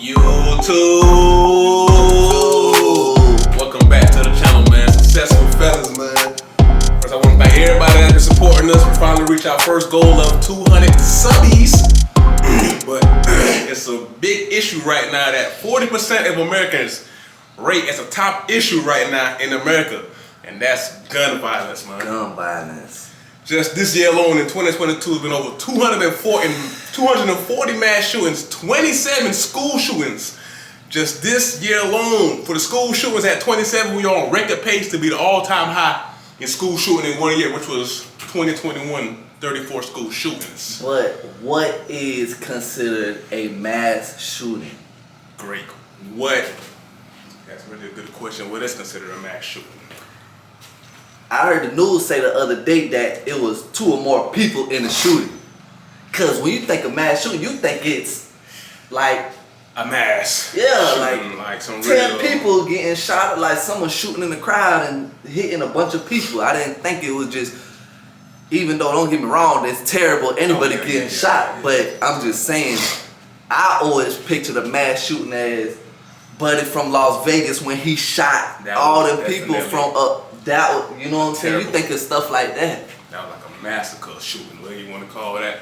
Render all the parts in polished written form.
YouTube. Welcome back to the channel, man. Successful Felons, man. First, I want to thank everybody that's been supporting us. We finally reached our first goal of 200 subbies. But it's a big issue right now that 40% of Americans rate as a top issue right now in America, and that's gun violence, man. Gun violence. Just this year alone in 2022 has been over 240 mass shootings, 27 school shootings. Just this year alone for the school shootings at 27, we are on record pace to be the all-time high in school shooting in 1 year, which was 2021, 34 school shootings. What is considered a mass shooting? Great. That's really a good question. What is considered a mass shooting? I heard the news say the other day that it was 2 or more people in the shooting. Cause when you think of mass shooting, you think it's like a mass. Yeah, shooting, like some 10 people getting shot, like someone shooting in the crowd and hitting a bunch of people. I didn't think it was just, even though don't get me wrong, it's terrible, anybody getting shot. But I'm just saying, I always picture the mass shooting as Buddy from Las Vegas when he shot all them people from up. That, you know what I'm saying? You think of stuff like that. That was like a massacre shooting, whatever you want to call that.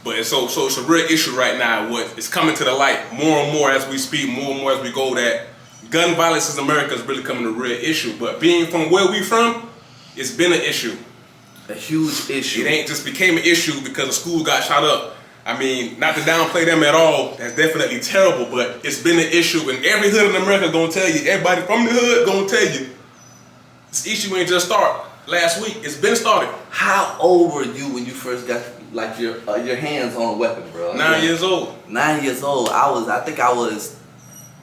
But so it's a real issue right now. What is coming to the light more and more as we speak, more and more as we go, that gun violence in America is really coming a real issue. But being from where we from, it's been an issue. A huge issue. It ain't just became an issue because a school got shot up. I mean, not to downplay them at all, that's definitely terrible, but it's been an issue, and every hood in America gonna tell you, everybody from the hood gonna tell you, this issue ain't just start last week. It's been started. How old were you when you first got like your hands on a weapon, bro? 9 years old. 9 years old. I think I was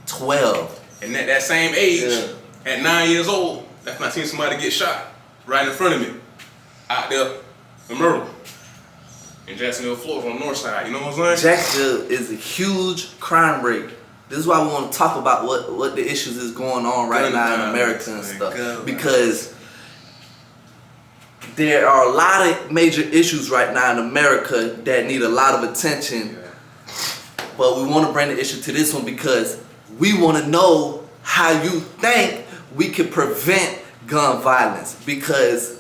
12. And at that same age, at 9 years old, that's when I seen somebody get shot right in front of me, out there in Myrtle, in Jacksonville, Florida, on the north side. You know what I'm saying? Jacksonville is a huge crime rate. This is why we want to talk about what the issues is going on right now in America and stuff. Because there are a lot of major issues right now in America that need a lot of attention. But we want to bring the issue to this one because we want to know how you think we can prevent gun violence. Because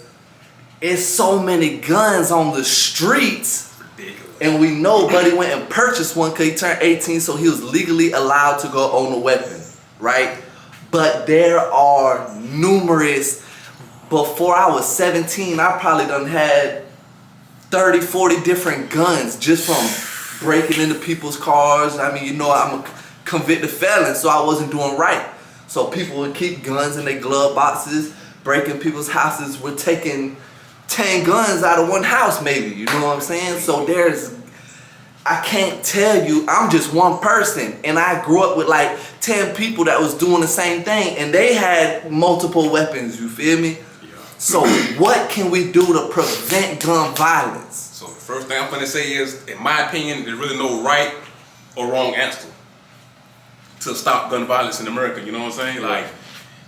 it's so many guns on the streets. And we know Buddy went and purchased one because he turned 18, so he was legally allowed to go own a weapon, right? But there are numerous. Before I was 17, I probably done had 30, 40 different guns just from breaking into people's cars. I mean, you know, I'm a convicted felon, so I wasn't doing right. So people would keep guns in their glove boxes, breaking people's houses. We're taking 10 guns out of one house maybe, you know what I'm saying? So I can't tell you, I'm just one person, and I grew up with like 10 people that was doing the same thing, and they had multiple weapons, you feel me? So what can we do to prevent gun violence? So the first thing I'm gonna say is, in my opinion, there's really no right or wrong answer to stop gun violence in America, you know what I'm saying? Like,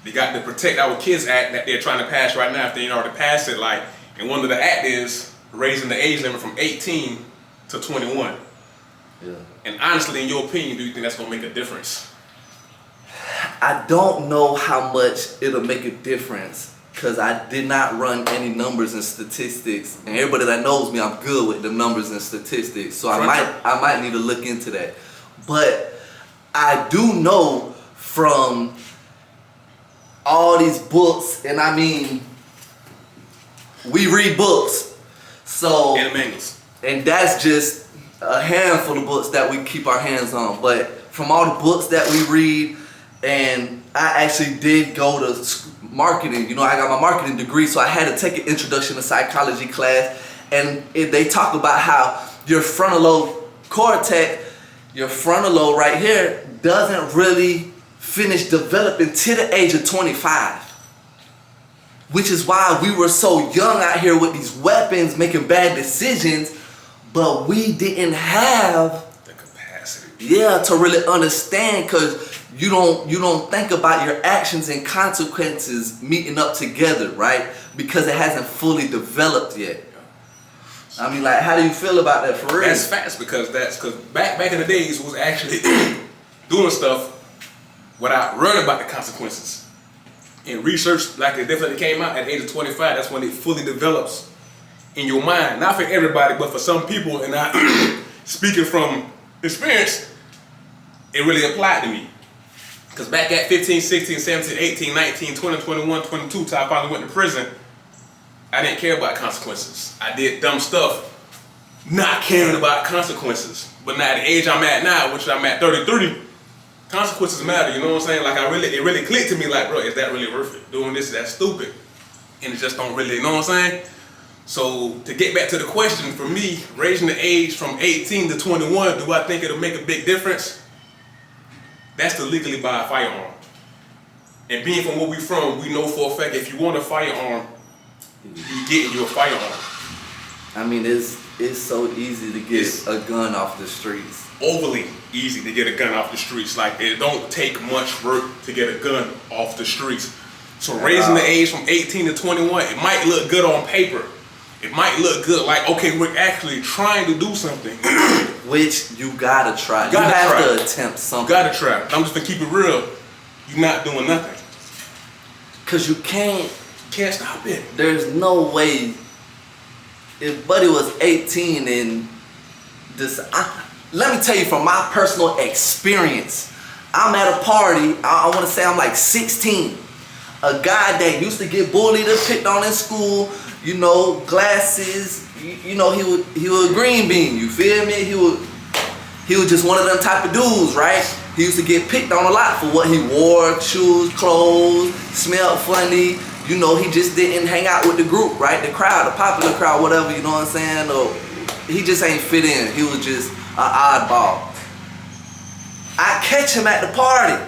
they got the Protect Our Kids Act that they're trying to pass right now, if they ain't already passed it, like, and one of the act is raising the age limit from 18 to 21. Yeah. And honestly, in your opinion, do you think that's gonna make a difference? I don't know how much it'll make a difference because I did not run any numbers and statistics. And everybody that knows me, I'm good with the numbers and statistics. So I might need to look into that. But I do know from all these books, and I mean, we read books, so and that's just a handful of books that we keep our hands on. But from all the books that we read, and I actually did go to marketing. You know, I got my marketing degree, so I had to take an introduction to psychology class, and they talk about how your frontal lobe cortex, your frontal lobe right here, doesn't really finish developing till the age of 25. Which is why we were so young out here with these weapons, making bad decisions, but we didn't have the capacity. Yeah, to really understand, because you don't think about your actions and consequences meeting up together, right? Because it hasn't fully developed yet. I mean, like, how do you feel about that for real? That's facts, because back in the days was actually doing stuff without worrying about the consequences. And research, like it definitely came out at the age of 25, that's when it fully develops in your mind. Not for everybody, but for some people, and I, speaking from experience, it really applied to me. Because back at 15, 16, 17, 18, 19, 20, 21, 22, till I finally went to prison, I didn't care about consequences. I did dumb stuff, not caring about consequences. But now at the age I'm at now, which I'm at 33, consequences matter, you know what I'm saying? Like it really clicked to me like, bro, is that really worth it? Doing this, that's stupid. And it just don't really, you know what I'm saying? So to get back to the question, for me, raising the age from 18 to 21, do I think it'll make a big difference? That's to legally buy a firearm. And being from where we from, we know for a fact if you want a firearm, you getting you a firearm. I mean, it's so easy to get a gun off the streets. Overly easy to get a gun off the streets. Like, it don't take much work to get a gun off the streets. So raising the age from 18 to 21, it might look good on paper. It might look good, like, okay, we're actually trying to do something. Which you gotta try. You have to attempt something. You gotta try. I'm just gonna keep it real. You're not doing nothing. Cause you can't Stop it. There's no way. If Buddy was 18 and this, let me tell you from my personal experience. I'm at a party. I want to say I'm like 16. A guy that used to get bullied and picked on in school. You know, glasses. You know, he was a green bean. You feel me? He was just one of them type of dudes, right? He used to get picked on a lot for what he wore, shoes, clothes, smelled funny. You know, he just didn't hang out with the group, right? The crowd, the popular crowd, whatever, you know what I'm saying? Or he just ain't fit in. He was just an oddball. I catch him at the party.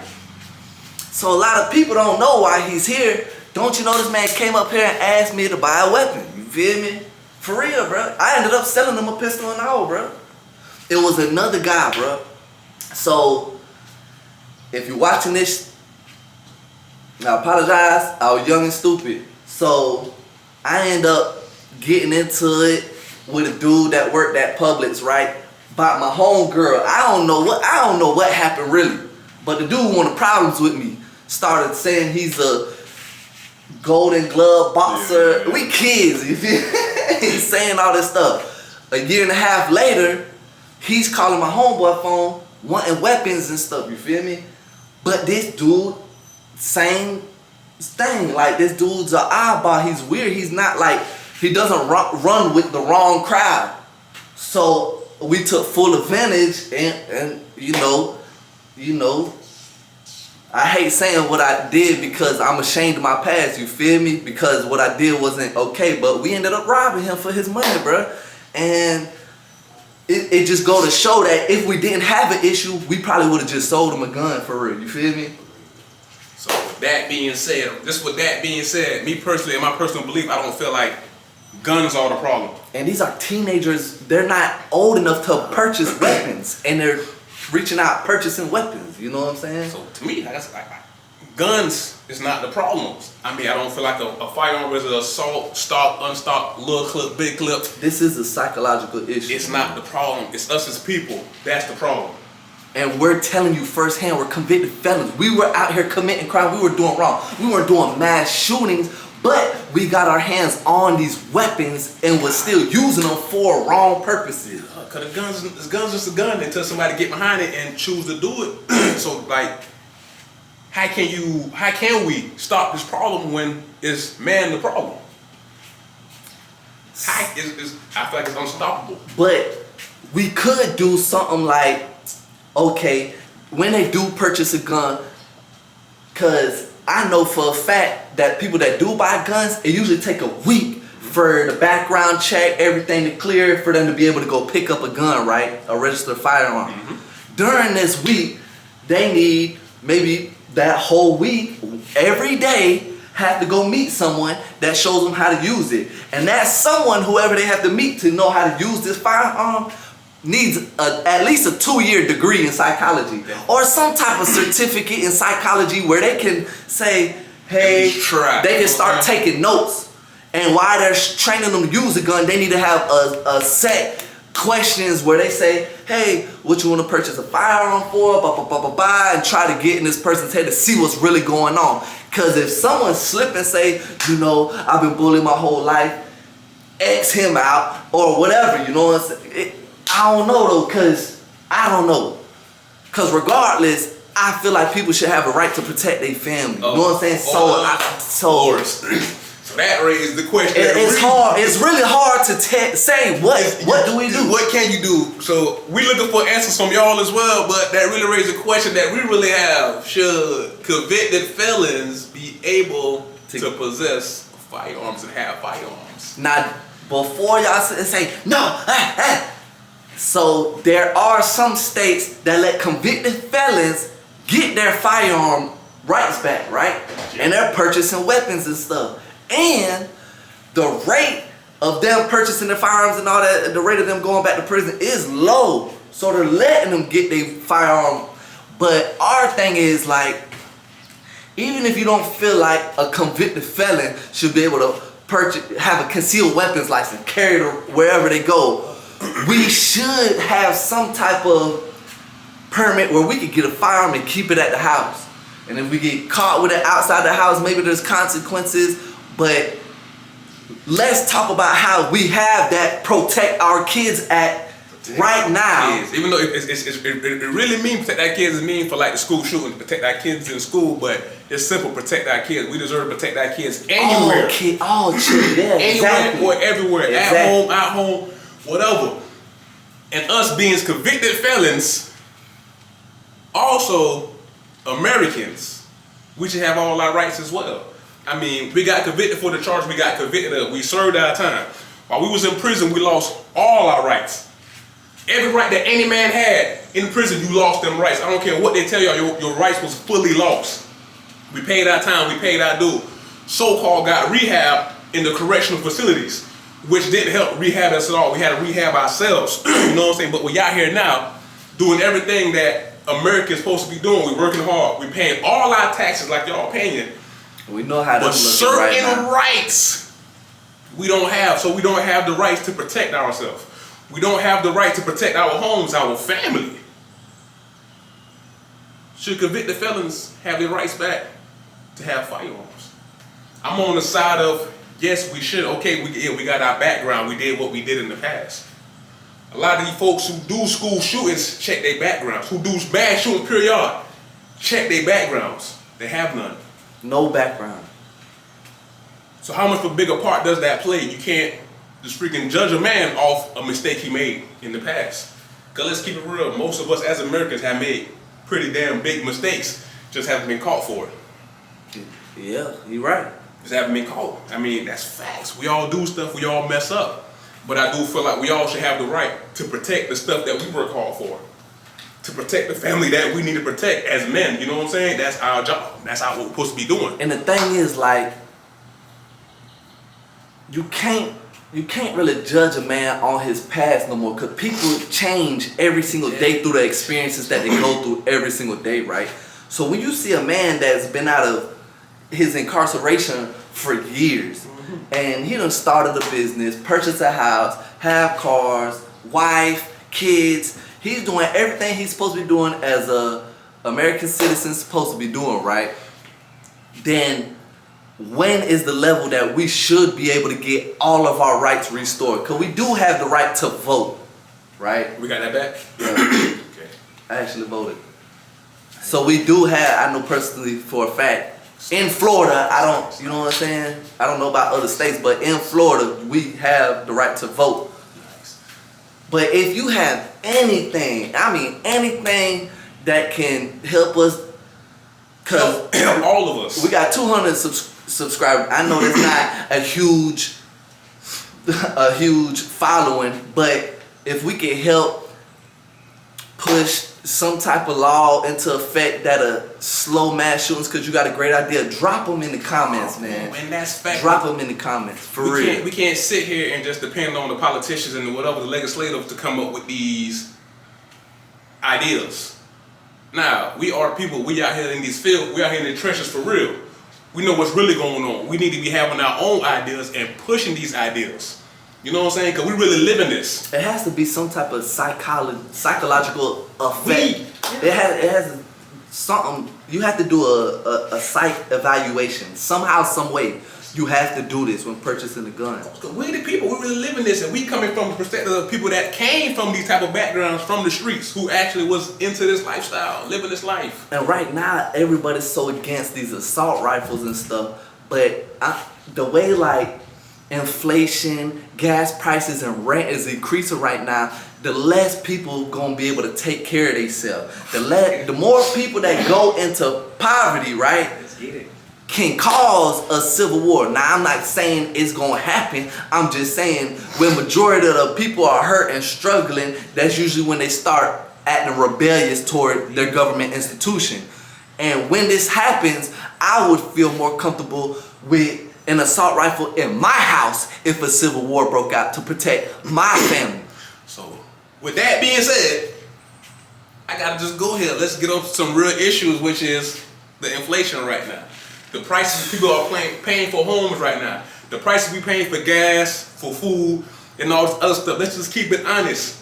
So a lot of people don't know why he's here. Don't you know this man came up here and asked me to buy a weapon? You feel me? For real, bro. I ended up selling him a pistol an hour, bro. It was another guy, bro. So, if you're watching this, I apologize. I was young and stupid. So, I end up getting into it with a dude that worked at Publix, right? Bought my homegirl. I don't know what happened really. But the dude wanted problems with me. Started saying he's a Golden Glove boxer. Yeah. We kids, you feel? He's saying all this stuff. A year and a half later, he's calling my homeboy phone, wanting weapons and stuff, you feel me? But this dude, same thing. Like, this dude's an oddball. He's weird. He's not like, he doesn't run with the wrong crowd. So we took full advantage and you know, I hate saying what I did because I'm ashamed of my past, you feel me? Because what I did wasn't okay, but we ended up robbing him for his money, bro. And it just go to show that if we didn't have an issue, we probably would have just sold him a gun for real, you feel me? So with that being said, me personally, in my personal belief, I don't feel like guns are the problem. And these are teenagers, they're not old enough to purchase weapons, and they're reaching out purchasing weapons, you know what I'm saying? So to me, like, guns is not the problem. I mean, I don't feel like a firearm is an assault, stock, unstocked, little clip, big clip. This is a psychological issue. It's not the problem. It's us as people. That's the problem. And we're telling you firsthand, we're convicted felons. We were out here committing crime. We were doing wrong. We weren't doing mass shootings, but we got our hands on these weapons and was still using them for wrong purposes. Cause the gun's just a gun until somebody get behind it and choose to do it. So like, how can we stop this problem when it's man the problem? I feel like it's unstoppable. But we could do something like, okay, when they do purchase a gun, cause I know for a fact that people that do buy guns, it usually take a week for the background check, everything to clear, for them to be able to go pick up a gun, right? A registered firearm. Mm-hmm. During this week, they need maybe that whole week, every day, have to go meet someone that shows them how to use it. And that someone, whoever they have to meet to know how to use this firearm, needs at least a 2-year degree in psychology or some type of certificate in psychology where they can say, hey, they can start taking notes. And while they're training them to use a gun, they need to have a set questions where they say, hey, what you want to purchase a firearm for, blah, blah, blah, blah, blah, and try to get in this person's head to see what's really going on. Because if someone slip and say, you know, I've been bullied my whole life, X him out, or whatever, you know what I'm saying? I don't know though, because I don't know. Because regardless, I feel like people should have a right to protect their family. You know what I'm saying? So that raises the question. It's hard. It's really hard to say what do we do? What can you do? So we looking for answers from y'all as well, but that really raises a question that we really have. Should convicted felons be able to possess firearms and have firearms? Now, before y'all sit and say, no, so there are some states that let convicted felons get their firearm rights back, right? And they're purchasing weapons and stuff. And the rate of them purchasing their firearms and all that, the rate of them going back to prison is low. So they're letting them get their firearm. But our thing is like, even if you don't feel like a convicted felon should be able to have a concealed weapons license, carry it wherever they go, we should have some type of permit where we could get a firearm and keep it at the house. And if we get caught with it outside the house, maybe there's consequences. But let's talk about how we have that Protect Our Kids Act right now. Even though it really means protect our kids, is mean for like the school shooting, protect our kids in school, but it's simple, protect our kids. We deserve to protect our kids anywhere. Yeah, anywhere or everywhere, exactly. At home, whatever. And us being convicted felons, also Americans, we should have all our rights as well. I mean, we got convicted for the charge we got convicted of. We served our time. While we was in prison, we lost all our rights. Every right that any man had in prison, you lost them rights. I don't care what they tell y'all, your rights was fully lost. We paid our time, we paid our due. So-called got rehab in the correctional facilities, which didn't help rehab us at all. We had to rehab ourselves, you know what I'm saying? But we out here now doing everything that Americans supposed to be doing. We working hard. We paying all our taxes like y'all paying. We know how to but certain rights we don't have. So we don't have the rights to protect ourselves. We don't have the right to protect our homes, our family. Should convicted felons have their rights back to have firearms? I'm on the side of, yes, we should. Okay, we got our background. We did what we did in the past. A lot of these folks who do school shootings check their backgrounds. Who do bad shooting period, check their backgrounds. They have none. No background. So how much of a bigger part does that play? You can't just freaking judge a man off a mistake he made in the past. Because let's keep it real. Most of us as Americans have made pretty damn big mistakes. Just haven't been caught for it. Yeah, you're right. Just haven't been caught. I mean, that's facts. We all do stuff. We all mess up. But I do feel like we all should have the right to protect the stuff that we work hard for. To protect the family that we need to protect as men. You know what I'm saying? That's our job. That's what we're supposed to be doing. And the thing is, like, you can't really judge a man on his past no more, because people change every single day through the experiences that they go through every single day, right? So when you see a man that's been out of his incarceration for years, and he done started a business, purchased a house, have cars, wife, kids, he's doing everything he's supposed to be doing as a American citizen supposed to be doing, right? Then when is the level that we should be able to get all of our rights restored? Because we do have the right to vote, right? We got that back? Yeah. Okay. I actually voted. So we do have, I know personally for a fact, in Florida, I don't, you know what I'm saying? I don't know about other states, but in Florida, we have the right to vote. Nice. But if you have anything, I mean anything that can help us, because help all of us. We got 200 subscribers. I know that's not a huge following, but if we can help push some type of law into effect that'll slow mass shootings, because you got a great idea, drop them in the comments, man. And that's fact. Drop them in the comments, for real. We can't sit here and just depend on the politicians and whatever the legislators to come up with these ideas. Now, we are people, we out here in these fields, we out here in the trenches for real. We know what's really going on. We need to be having our own ideas and pushing these ideas. You know what I'm saying? Because we really living this. It has to be some type of psychological effect. It has something. You have to do a psych evaluation somehow, some way. You have to do this when purchasing a gun. We the people, we really living this, and we coming from the perspective of people that came from these type of backgrounds, from the streets, who actually was into this lifestyle, living this life. And right now, everybody's so against these assault rifles and stuff. But the way like inflation, gas prices, and rent is increasing right now, the less people gonna be able to take care of themselves. The more people that go into poverty, right? Let's get it. Can cause a civil war. Now, I'm not saying it's gonna happen. I'm just saying when majority of the people are hurt and struggling, that's usually when they start acting rebellious toward their government institution. And when this happens, I would feel more comfortable with an assault rifle in my house if a civil war broke out to protect my family. So, with that being said, I gotta just go here. Let's get on to some real issues, which is the inflation right now. The prices people are paying for homes right now. The prices we paying for gas, for food, and all this other stuff. Let's just keep it honest.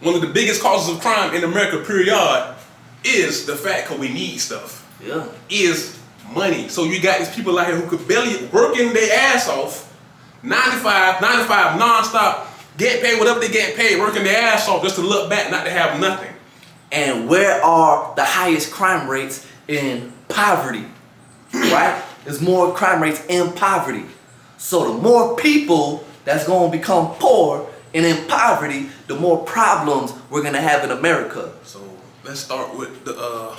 One of the biggest causes of crime in America, period, is the fact that we need stuff. Yeah. Is money. So you got these people out here who could barely working their ass off, 95 non-stop, get paid whatever they get paid, working their ass off just to look back, not to have nothing. And where are the highest crime rates? In poverty, right? There's more crime rates in poverty. So the more people that's going to become poor and in poverty, the more problems we're going to have in America. So let's start with the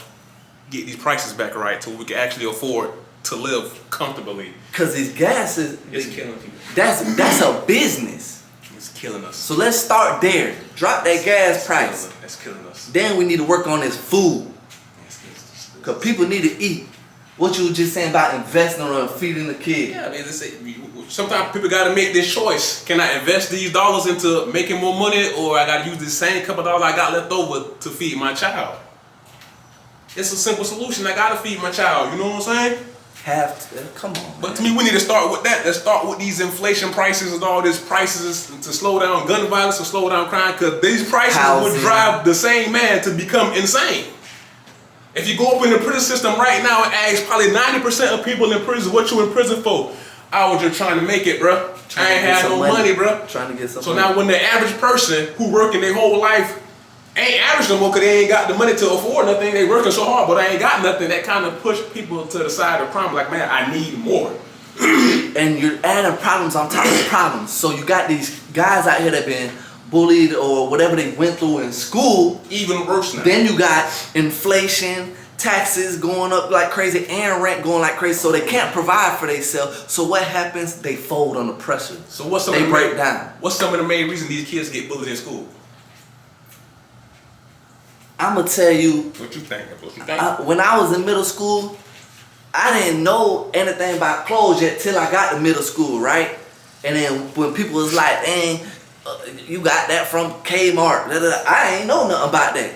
get these prices back right so we can actually afford to live comfortably. Because these gases, It's killing people. that's a business. It's killing us. So let's start there. Drop that gas price. That's killing us. Then we need to work on this food. Because people need to eat. What you were just saying about investing or feeding the kid. Yeah, I mean, sometimes people got to make this choice. Can I invest these dollars into making more money, or I got to use the same couple dollars I got left over to feed my child? It's a simple solution. I got to feed my child. You know what I'm saying? Come on. But to me, we need to start with that. Let's start with these inflation prices and all these prices to slow down gun violence, to slow down crime, because these prices would drive the same man to become insane. If you go up in the prison system right now and ask probably 90% of people in prison what you in prison for, I was just trying to make it, bro. I ain't had no money, bro. Trying to get some So money. now when the average person who working their whole life ain't average no more because they ain't got the money to afford nothing, they working so hard but I ain't got nothing, that kind of push people to the side of crime like, man, I need more. And you're adding problems on top of problems. So you got these guys out here that been bullied or whatever they went through in school. Even worse now. Then you got inflation, taxes going up like crazy, and rent going like crazy, so they can't provide for themselves. So what happens? They fold under pressure. So what's they break down. What's some of the main reasons these kids get bullied in school? I'm gonna tell you. What you think? When I was in middle school, I didn't know anything about clothes yet till I got to middle school, right? And then when people was like, dang, you got that from Kmart, I ain't know nothing about that.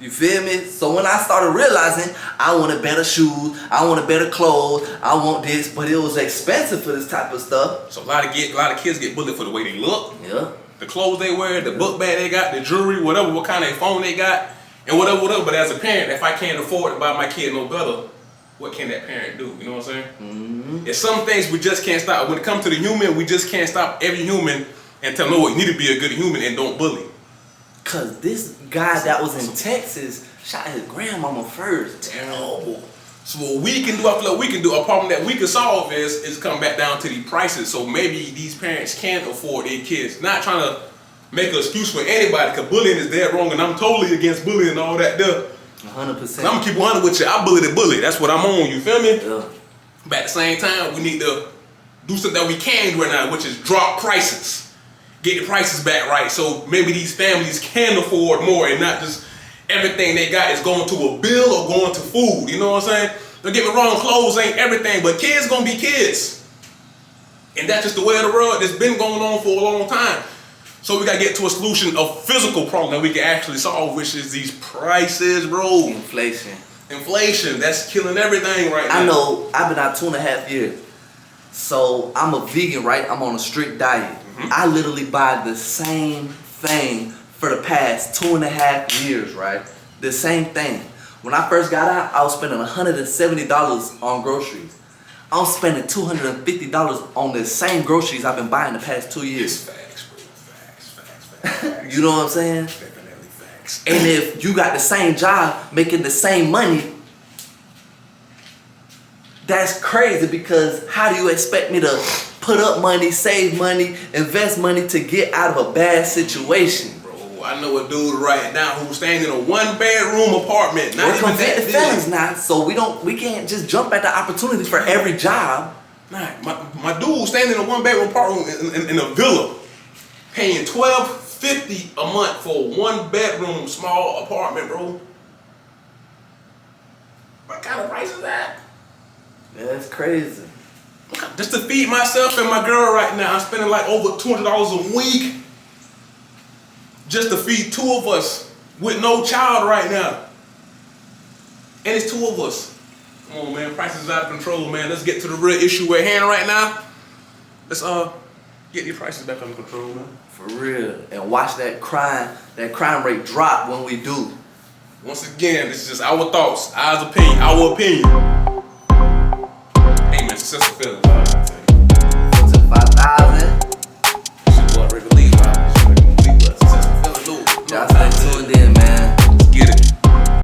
You feel me? So when I started realizing I wanted better shoes, I wanted better clothes, I want this, but it was expensive for this type of stuff. So a lot of kids get bullied for the way they look, Yeah. the clothes they wear, the book bag they got, the jewelry, whatever, what kind of phone they got, and whatever. But as a parent, if I can't afford to buy my kid no better, what can that parent do? You know what I'm saying? Mm-hmm. It's some things we just can't stop. When it comes to the human, we just can't stop every human and tell them, no, you need to be a good human and don't bully. Cause this guy that was in Texas shot his grandmama first. Terrible. So what we can do, I feel like we can do, a problem that we can solve is come back down to the prices. So maybe these parents can afford their kids. Not trying to make an excuse for anybody, because bullying is dead wrong, and I'm totally against bullying and all that there. 100%. I'm gonna keep 100 with you. I bully the bully. That's what I'm on. You feel me? Yeah. But at the same time, we need to do something that we can do right now, which is drop prices. Get the prices back right, so maybe these families can afford more and not just everything they got is going to a bill or going to food. You know what I'm saying? Don't get me wrong, clothes ain't everything, but kids gonna be kids. And that's just the way of the world. It's been going on for a long time. So we gotta get to a solution, a physical problem that we can actually solve, which is these prices, bro. Inflation. Inflation, that's killing everything right now. I know, I've been out 2.5 years. So I'm a vegan, right? I'm on a strict diet. I literally buy the same thing for the past 2.5 years, right? The same thing. When I first got out, I was spending $170 on groceries. I'm spending $250 on the same groceries I've been buying the past 2 years. Facts, bro. Facts. You know what I'm saying? Definitely facts. And if you got the same job, making the same money, that's crazy, because how do you expect me to put up money, save money, invest money to get out of a bad situation? I know a dude right now who's staying in a 1-bedroom apartment. Not We're even convicted that felons big. now, so we can't just jump at the opportunities for every job. Nah, my dude staying in a 1-bedroom apartment in a villa, paying $12.50 a month for a 1-bedroom small apartment, bro. What kind of price is that? Yeah, that's crazy. Just to feed myself and my girl right now, I'm spending like over $200 a week. Just to feed 2 of us with no child right now. And it's 2 of us. Come on, man, prices is out of control, man. Let's get to the real issue at hand right now. Let's get these prices back under control, man. For real. And watch that crime rate drop when we do. Once again, this is just our thoughts, our opinion. Hey man, successful feelings.